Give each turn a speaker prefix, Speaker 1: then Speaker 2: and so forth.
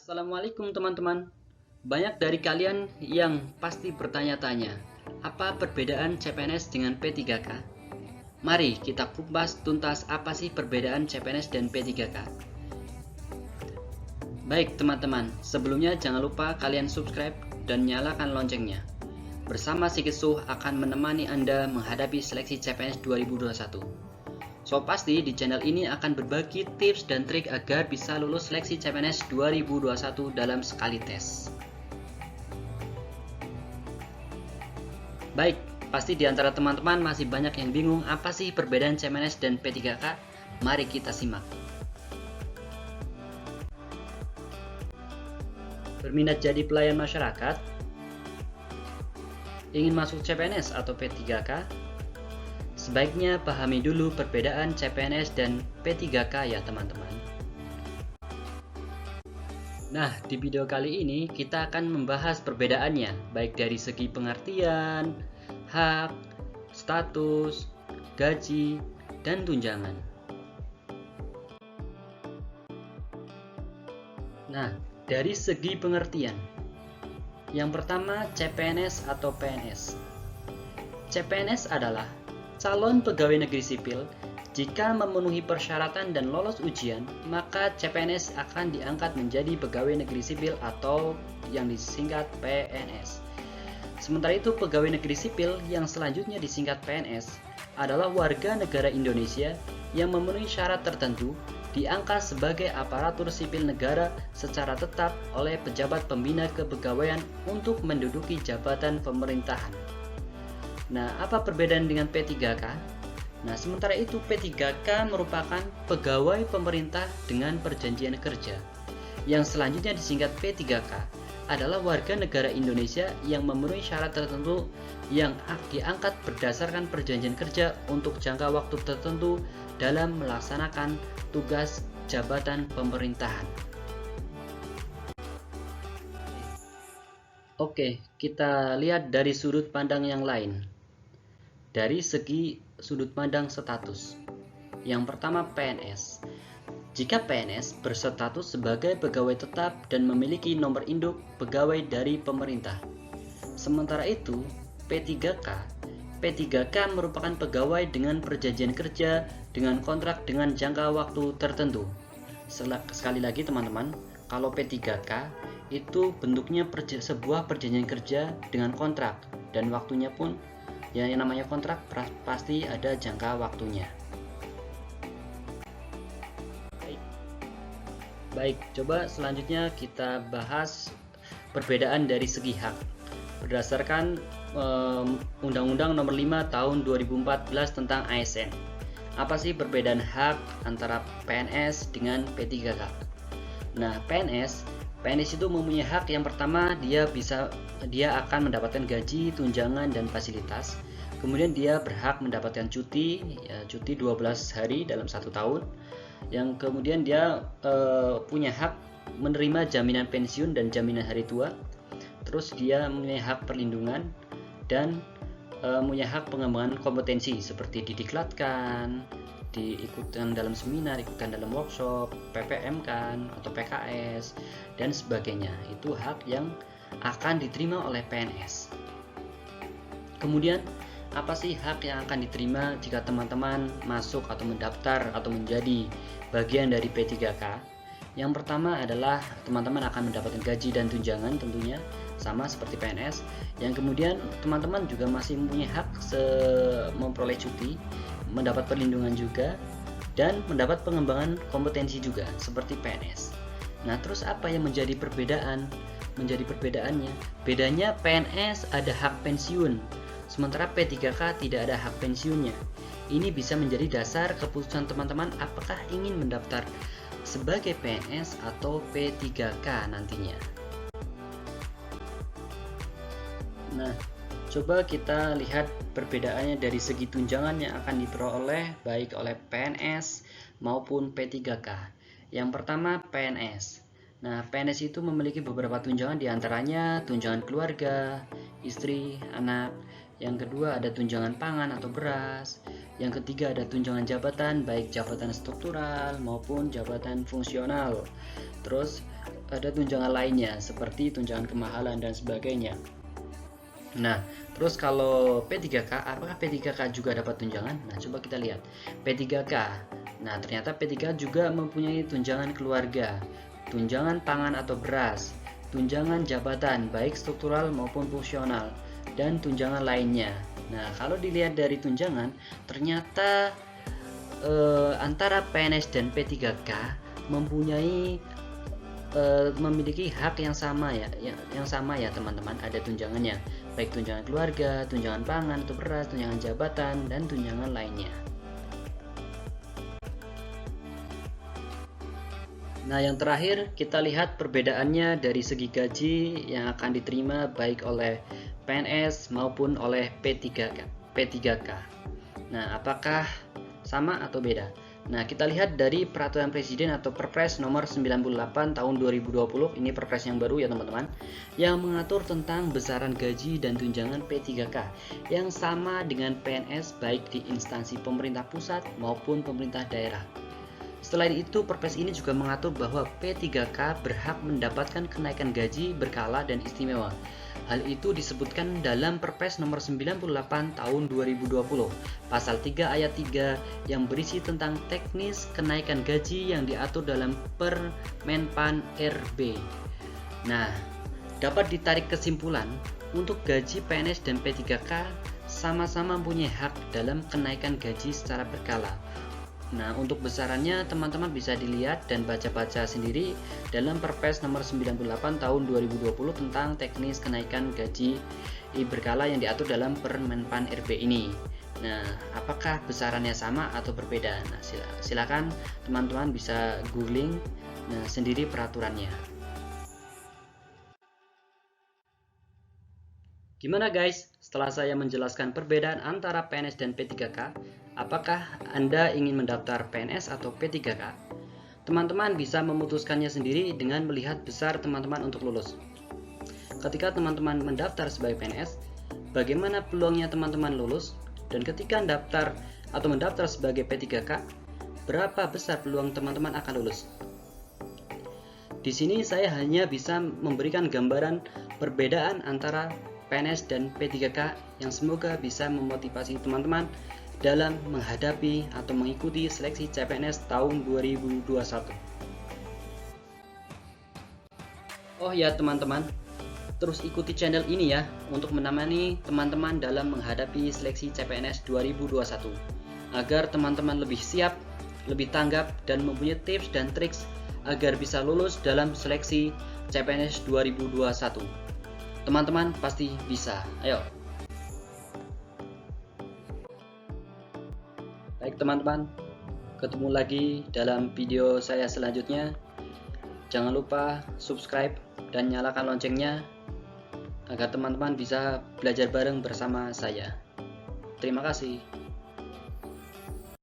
Speaker 1: Assalamualaikum teman-teman. Banyak dari kalian yang pasti bertanya-tanya, apa perbedaan CPNS dengan P3K? Mari kita kupas tuntas apa sih perbedaan CPNS dan P3K. Baik teman-teman, sebelumnya jangan lupa kalian subscribe dan nyalakan loncengnya. Bersama Sikisuh akan menemani Anda menghadapi seleksi CPNS 2021. So pasti di channel ini akan berbagi tips dan trik agar bisa lulus seleksi CPNS 2021 dalam sekali tes. Baik, pasti di antara teman-teman masih banyak yang bingung apa sih perbedaan CPNS dan P3K. Mari kita simak. Berminat jadi pelayan masyarakat? Ingin masuk CPNS atau P3K? Sebaiknya pahami dulu perbedaan CPNS dan P3K ya teman-teman. Nah, di video kali ini kita akan membahas perbedaannya, baik dari segi pengertian, hak, status, gaji, dan tunjangan. Nah, dari segi pengertian, yang pertama CPNS atau PNS. CPNS adalah calon pegawai negeri sipil. Jika memenuhi persyaratan dan lolos ujian, maka CPNS akan diangkat menjadi pegawai negeri sipil atau yang disingkat PNS. Sementara itu, pegawai negeri sipil yang selanjutnya disingkat PNS adalah warga negara Indonesia yang memenuhi syarat tertentu, diangkat sebagai aparatur sipil negara secara tetap oleh pejabat pembina kepegawaian untuk menduduki jabatan pemerintahan. Nah, apa perbedaan dengan P3K? Nah, sementara itu P3K merupakan pegawai pemerintah dengan perjanjian kerja. Yang selanjutnya disingkat P3K adalah warga negara Indonesia yang memenuhi syarat tertentu yang diangkat berdasarkan perjanjian kerja untuk jangka waktu tertentu dalam melaksanakan tugas jabatan pemerintahan. Oke, kita lihat dari sudut pandang yang lain. Dari segi sudut pandang status. Yang pertama PNS. Jika PNS berstatus sebagai pegawai tetap dan memiliki nomor induk pegawai dari pemerintah. Sementara itu, P3K merupakan pegawai dengan perjanjian kerja dengan kontrak dengan jangka waktu tertentu. Sekali lagi teman-teman, kalau P3K itu bentuknya sebuah perjanjian kerja dengan kontrak dan waktunya pun ya, yang namanya kontrak pasti ada jangka waktunya. Baik, coba selanjutnya kita bahas perbedaan dari segi hak. Berdasarkan Undang-Undang Nomor 5 Tahun 2014 tentang ASN. Apa sih perbedaan hak antara PNS dengan P3K? Nah, PNS itu mempunyai hak. Yang pertama, dia akan mendapatkan gaji, tunjangan, dan fasilitas. Kemudian dia berhak mendapatkan cuti 12 hari dalam 1 tahun. Yang kemudian dia punya hak menerima jaminan pensiun dan jaminan hari tua. Terus dia mempunyai hak perlindungan dan mempunyai hak pengembangan kompetensi seperti didiklatkan, diikutkan dalam seminar, ikutkan dalam workshop, PPM kan, atau PKS, dan sebagainya. Itu hak yang akan diterima oleh PNS. Kemudian, apa sih hak yang akan diterima jika teman-teman masuk atau mendaftar atau menjadi bagian dari P3K? Yang pertama adalah teman-teman akan mendapatkan gaji dan tunjangan tentunya, sama seperti PNS. Yang kemudian teman-teman juga masih mempunyai hak memperoleh cuti, mendapat perlindungan juga, dan mendapat pengembangan kompetensi juga seperti PNS. Nah, terus apa yang menjadi perbedaannya? Bedanya PNS ada hak pensiun, sementara P3K tidak ada hak pensiunnya. Ini bisa menjadi dasar keputusan teman-teman apakah ingin mendaftar sebagai PNS atau P3K nantinya. Nah, coba kita lihat perbedaannya dari segi tunjangan yang akan diperoleh baik oleh PNS maupun P3K. Yang pertama PNS. Nah, PNS itu memiliki beberapa tunjangan, diantaranya tunjangan keluarga, istri, anak. Yang kedua ada tunjangan pangan atau beras. Yang ketiga ada tunjangan jabatan, baik jabatan struktural maupun jabatan fungsional. Terus ada tunjangan lainnya seperti tunjangan kemahalan dan sebagainya. Nah, terus kalau P3K, apakah P3K juga dapat tunjangan? Nah, coba kita lihat P3K. Nah, ternyata P3K juga mempunyai tunjangan keluarga, tunjangan pangan atau beras, tunjangan jabatan baik struktural maupun fungsional, dan tunjangan lainnya. Nah, kalau dilihat dari tunjangan, ternyata antara PNS dan P3K memiliki hak yang sama ya, yang sama ya teman-teman. Ada tunjangannya, baik tunjangan keluarga, tunjangan pangan atau beras, tunjangan jabatan, dan tunjangan lainnya. Nah, yang terakhir kita lihat perbedaannya dari segi gaji yang akan diterima baik oleh PNS maupun oleh P3K. Nah, apakah sama atau beda? Nah, kita lihat dari peraturan presiden atau Perpres nomor 98 tahun 2020, ini Perpres yang baru ya teman-teman, yang mengatur tentang besaran gaji dan tunjangan P3K yang sama dengan PNS baik di instansi pemerintah pusat maupun pemerintah daerah. Selain itu, Perpres ini juga mengatur bahwa P3K berhak mendapatkan kenaikan gaji berkala dan istimewa. Hal itu disebutkan dalam Perpres nomor 98 tahun 2020, pasal 3 ayat 3 yang berisi tentang teknis kenaikan gaji yang diatur dalam Permenpan RB. Nah, dapat ditarik kesimpulan untuk gaji PNS dan P3K sama-sama mempunyai hak dalam kenaikan gaji secara berkala. Nah, untuk besarannya teman-teman bisa dilihat dan baca-baca sendiri dalam Perpres nomor 98 tahun 2020 tentang teknis kenaikan gaji berkala yang diatur dalam Permenpan RB ini. Nah, apakah besarannya sama atau berbeda? Nah, silakan teman-teman bisa googling sendiri peraturannya. Gimana guys? Setelah saya menjelaskan perbedaan antara PNS dan P3K, apakah Anda ingin mendaftar PNS atau P3K? Teman-teman bisa memutuskannya sendiri dengan melihat besar teman-teman untuk lulus. Ketika teman-teman mendaftar sebagai PNS, bagaimana peluangnya teman-teman lulus? Dan ketika mendaftar sebagai P3K, berapa besar peluang teman-teman akan lulus? Di sini saya hanya bisa memberikan gambaran perbedaan antara PNS dan P3K yang semoga bisa memotivasi teman-teman dalam menghadapi atau mengikuti seleksi CPNS tahun 2021. Oh ya teman-teman, terus ikuti channel ini ya untuk menemani teman-teman dalam menghadapi seleksi CPNS 2021 agar teman-teman lebih siap, lebih tanggap dan mempunyai tips dan triks agar bisa lulus dalam seleksi CPNS 2021. Teman-teman pasti bisa. Ayo. Baik teman-teman, ketemu lagi dalam video saya selanjutnya. Jangan lupa subscribe dan nyalakan loncengnya agar teman-teman bisa belajar bareng bersama saya. Terima kasih.